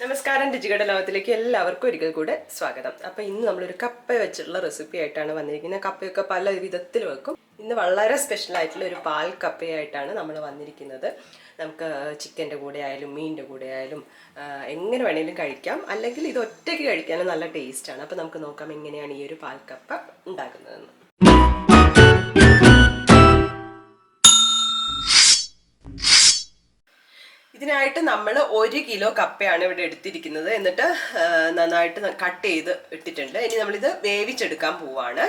നമസ്കാരം, രുചികട ലോകത്തിലേക്ക് എല്ലാവർക്കും ഒരിക്കൽ കൂടെ സ്വാഗതം. അപ്പോൾ ഇന്ന് നമ്മളൊരു കപ്പ വെച്ചിട്ടുള്ള റെസിപ്പി ആയിട്ടാണ് വന്നിരിക്കുന്നത്. കപ്പയൊക്കെ പല വിധത്തിൽ വെക്കും. ഇന്ന് വളരെ സ്പെഷ്യൽ ആയിട്ടുള്ള ഒരു പാൽ കപ്പയായിട്ടാണ് നമ്മൾ വന്നിരിക്കുന്നത്. നമുക്ക് ചിക്കൻ്റെ കൂടെ ആയാലും മീനിൻ്റെ കൂടെ ആയാലും എങ്ങനെ വേണമെങ്കിലും കഴിക്കാം, അല്ലെങ്കിൽ ഇത് ഒറ്റയ്ക്ക് കഴിക്കാനും നല്ല ടേസ്റ്റാണ്. അപ്പോൾ നമുക്ക് നോക്കാം എങ്ങനെയാണ് ഈ ഒരു പാൽ കപ്പ ഉണ്ടാക്കുന്നതെന്ന്. ഇതിനായിട്ട് നമ്മൾ 1 കിലോ കപ്പയാണ് ഇവിടെ എടുത്തിരിക്കുന്നത്. എന്നിട്ട് നന്നായിട്ട് കട്ട് ചെയ്ത് ഇട്ടിട്ടുണ്ട്. ഇനി നമ്മളിത് വേവിച്ചെടുക്കാൻ പോവാണ്.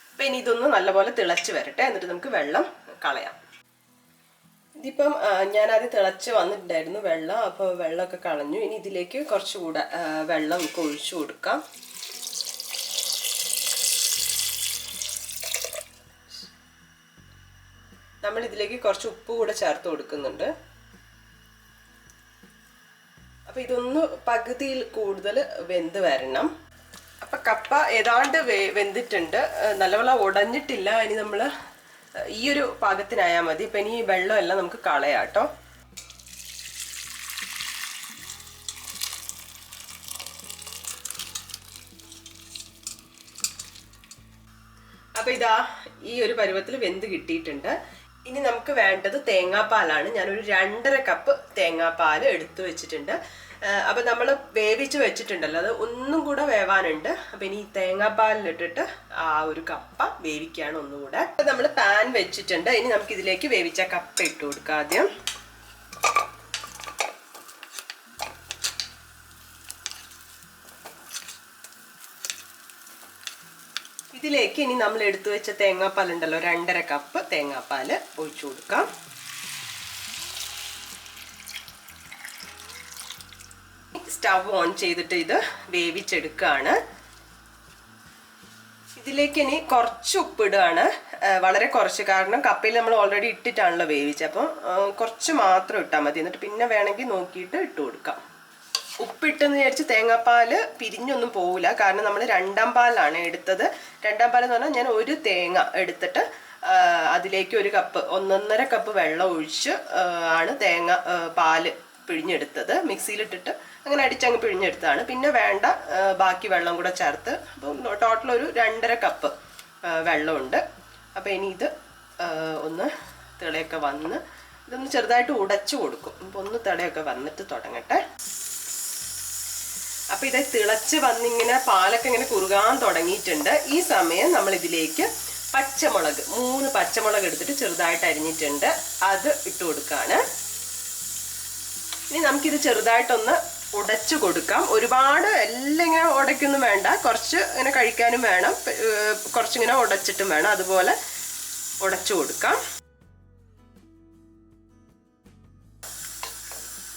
അപ്പം ഇനി ഇതൊന്ന് നല്ലപോലെ തിളച്ച് വരട്ടെ, എന്നിട്ട് നമുക്ക് വെള്ളം കളയാം. ഇതിപ്പം ഞാനത് തിളച്ച് വന്നിട്ടുണ്ടായിരുന്നു വെള്ളം, അപ്പോൾ വെള്ളമൊക്കെ കളഞ്ഞു. ഇനി ഇതിലേക്ക് കുറച്ചുകൂടെ വെള്ളം നമുക്ക് ഒഴിച്ചു കൊടുക്കാം. നമ്മൾ ഇതിലേക്ക് കുറച്ച് ഉപ്പ് കൂടെ ചേർത്ത് കൊടുക്കുന്നുണ്ട്. അപ്പോൾ ഇതൊന്ന് പകുതിയിൽ കൂടുതൽ വെന്ത് വരണം. അപ്പം കപ്പ ഏതാണ്ട് വെന്തിട്ടുണ്ട്, നല്ലപോലെ ഉടഞ്ഞിട്ടില്ല. ഇനി നമ്മൾ ഈ ഒരു പാകത്തിനായാൽ മതി. ഇപ്പം ഇനി വെള്ളമെല്ലാം നമുക്ക് കളയാം കേട്ടോ. അപ്പോൾ ഇതാ ഈ ഒരു പരുവത്തിൽ വെന്ത് കിട്ടിയിട്ടുണ്ട്. ഇനി നമുക്ക് വേണ്ടത് തേങ്ങാപ്പാലാണ്. ഞാനൊരു 2.5 കപ്പ് തേങ്ങാപ്പാൽ എടുത്തു വെച്ചിട്ടുണ്ട്. അപ്പം നമ്മൾ വേവിച്ച് വെച്ചിട്ടുണ്ടല്ലോ, അത് ഒന്നും കൂടെ വേവാനുണ്ട്. അപ്പം ഇനി തേങ്ങാപ്പാലിലിട്ടിട്ട് ആ ഒരു കപ്പ വേവിക്കുകയാണ് ഒന്നുകൂടെ. അപ്പം നമ്മൾ പാൻ വെച്ചിട്ടുണ്ട്. ഇനി നമുക്ക് ഇതിലേക്ക് വേവിച്ച കപ്പ ഇട്ട് കൊടുക്കാം ആദ്യം. ഇതിലേക്ക് ഇനി നമ്മൾ എടുത്തു വെച്ച തേങ്ങാപ്പാൽ ഉണ്ടല്ലോ, 2.5 കപ്പ് തേങ്ങാപ്പാൽ ഒഴിച്ചു കൊടുക്കാം. സ്റ്റവ് ഓൺ ചെയ്തിട്ട് ഇത് വേവിച്ചെടുക്കുകയാണ്. ഇതിലേക്ക് ഇനി കുറച്ച് ഉപ്പിടുകയാണ്, വളരെ കുറച്ച്. കാരണം കപ്പയിൽ നമ്മൾ ഓൾറെഡി ഇട്ടിട്ടാണല്ലോ വേവിച്ചത്. അപ്പം കുറച്ച് മാത്രം ഇട്ടാൽ മതി. എന്നിട്ട് പിന്നെ വേണമെങ്കിൽ നോക്കിയിട്ട് ഇട്ട് കൊടുക്കാം. ഉപ്പിട്ടെന്ന് വിചാരിച്ച് തേങ്ങാപ്പാൽ പിരിഞ്ഞൊന്നും പോവില്ല, കാരണം നമ്മൾ 2ാം പാലാണ് എടുത്തത്. 2ാം പാൽ എന്ന് പറഞ്ഞാൽ ഞാൻ ഒരു തേങ്ങ എടുത്തിട്ട് അതിലേക്ക് 1 കപ്പ് 1.5 കപ്പ് വെള്ളം ഒഴിച്ച് ആണ് പാല് പിഴിഞ്ഞെടുത്തത്. മിക്സിയിലിട്ടിട്ട് അങ്ങനെ അടിച്ചങ്ങ് പിഴിഞ്ഞെടുത്തതാണ്. പിന്നെ വേണ്ട ബാക്കി വെള്ളം കൂടെ ചേർത്ത് അപ്പം ടോട്ടൽ ഒരു 2.5 കപ്പ് വെള്ളമുണ്ട്. അപ്പോൾ ഇനി ഇത് ഒന്ന് തിളയൊക്കെ വന്ന് ഇതൊന്ന് ചെറുതായിട്ട് ഉടച്ചു കൊടുക്കും. അപ്പോൾ ഒന്ന് തിളയൊക്കെ വന്നിട്ട് തുടങ്ങട്ടെ. അപ്പോൾ ഇത് തിളച്ച് വന്നിങ്ങനെ പാലൊക്കെ ഇങ്ങനെ കുറുകാൻ തുടങ്ങിയിട്ടുണ്ട്. ഈ സമയം നമ്മൾ ഇതിലേക്ക് പച്ചമുളക് 3 പച്ചമുളക് എടുത്തിട്ട് ചെറുതായിട്ട് അരിഞ്ഞിട്ടുണ്ട്, അത് ഇട്ട് കൊടുക്കുകയാണ്. ഇനി നമുക്കിത് ചെറുതായിട്ടൊന്ന് ഉടച്ചു കൊടുക്കാം. ഒരുപാട് എല്ലാം ഇങ്ങനെ ഉടയ്ക്കൊന്നും വേണ്ട, കുറച്ച് ഇങ്ങനെ കഴിക്കാനും വേണം, കുറച്ചിങ്ങനെ ഉടച്ചിട്ടും വേണം. അതുപോലെ ഉടച്ചു കൊടുക്കാം.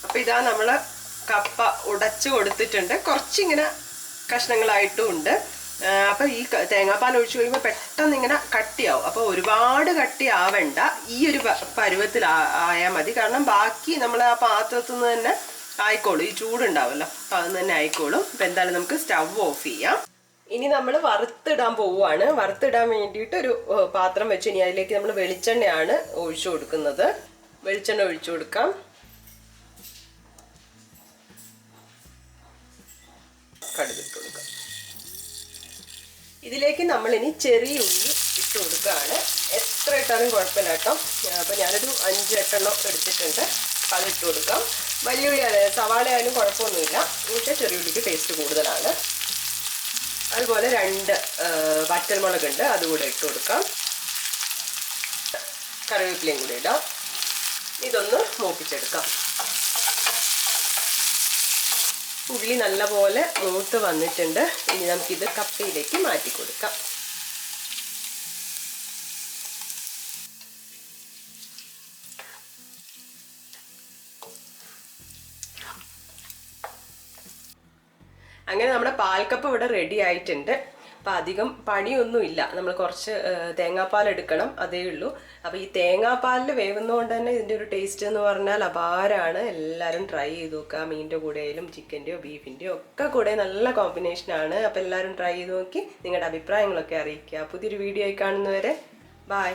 അപ്പോൾ ഇതാ നമ്മൾ കപ്പ ഉടച്ചു കൊടുത്തിട്ടുണ്ട്. കുറച്ചിങ്ങനെ കഷ്ണങ്ങളായിട്ടും ഉണ്ട്. അപ്പോൾ ഈ തേങ്ങാപ്പാൽ ഒഴിച്ചു കഴിയുമ്പോൾ പെട്ടെന്ന് ഇങ്ങനെ കട്ടിയാവും. അപ്പോൾ ഒരുപാട് കട്ടിയാവണ്ട, ഈ ഒരു പരുവത്തിൽ ആയാൽ മതി. കാരണം ബാക്കി നമ്മൾ ആ പാത്രത്തിൽ നിന്ന് തന്നെ ആയിക്കോളും, ഈ ചൂടുണ്ടാവുമല്ലോ, അപ്പോൾ അതിൽ തന്നെ ആയിക്കോളും. അപ്പോൾ എന്തായാലും നമുക്ക് സ്റ്റവ് ഓഫ് ചെയ്യാം. ഇനി നമ്മൾ വറുത്തിടാൻ പോവുകയാണ്. വറുത്തിടാൻ വേണ്ടിയിട്ട് ഒരു പാത്രം വെച്ച് ഇനി അതിലേക്ക് നമ്മൾ വെളിച്ചെണ്ണയാണ് ഒഴിച്ചു കൊടുക്കുന്നത്. വെളിച്ചെണ്ണ ഒഴിച്ചു കൊടുക്കാം. കടുകിട്ട് കൊടുക്കാം. ഇതിലേക്ക് നമ്മളിനി ചെറിയ ഉള്ളി ഇട്ട് കൊടുക്കുകയാണ്. എത്ര ഇട്ടാലും കുഴപ്പമില്ല കേട്ടോ. അപ്പോൾ ഞാനൊരു 5-8 എടുത്തിട്ടുണ്ട്, അത് ഇട്ട് കൊടുക്കാം. വലിയ ഉള്ളി സവാള ആയാലും കുഴപ്പമൊന്നുമില്ല, എന്നിട്ട് ചെറിയ ഉള്ളിക്ക് ടേസ്റ്റ് കൂടുതലാണ്. അതുപോലെ 2 വറ്റൽമുളകുണ്ട്, അതുകൂടെ ഇട്ട് കൊടുക്കാം. കറിവേപ്പിലയും കൂടി ഇടാം. ഇതൊന്ന് മൂപ്പിച്ചെടുക്കാം. ഉള്ളി നല്ലപോലെ മൂത്ത് വന്നിട്ടുണ്ട്. ഇനി നമുക്കിത് കപ്പയിലേക്ക് മാറ്റി കൊടുക്കാം. അങ്ങനെ നമ്മുടെ പാൽക്കപ്പ ഇവിടെ റെഡി ആയിട്ടുണ്ട്. അപ്പം അധികം പണിയൊന്നുമില്ല, നമ്മൾ കുറച്ച് തേങ്ങാപ്പാൽ എടുക്കണം, അതേ ഉള്ളൂ. അപ്പോൾ ഈ തേങ്ങാപ്പാലിൽ വേവുന്നതുകൊണ്ട് തന്നെ ഇതിൻ്റെ ഒരു ടേസ്റ്റ് എന്ന് പറഞ്ഞാൽ അപാരമാണ്. എല്ലാവരും ട്രൈ ചെയ്ത് നോക്കുക. മീനിൻ്റെ കൂടെ ആയാലും ചിക്കൻ്റെയോ ബീഫിൻ്റെയോ ഒക്കെ കൂടെ നല്ല കോമ്പിനേഷനാണ്. അപ്പോൾ എല്ലാവരും ട്രൈ ചെയ്ത് നോക്കി നിങ്ങളുടെ അഭിപ്രായങ്ങളൊക്കെ അറിയിക്കുക. പുതിയൊരു വീഡിയോ ആയി കാണുന്നവരെ ബൈ.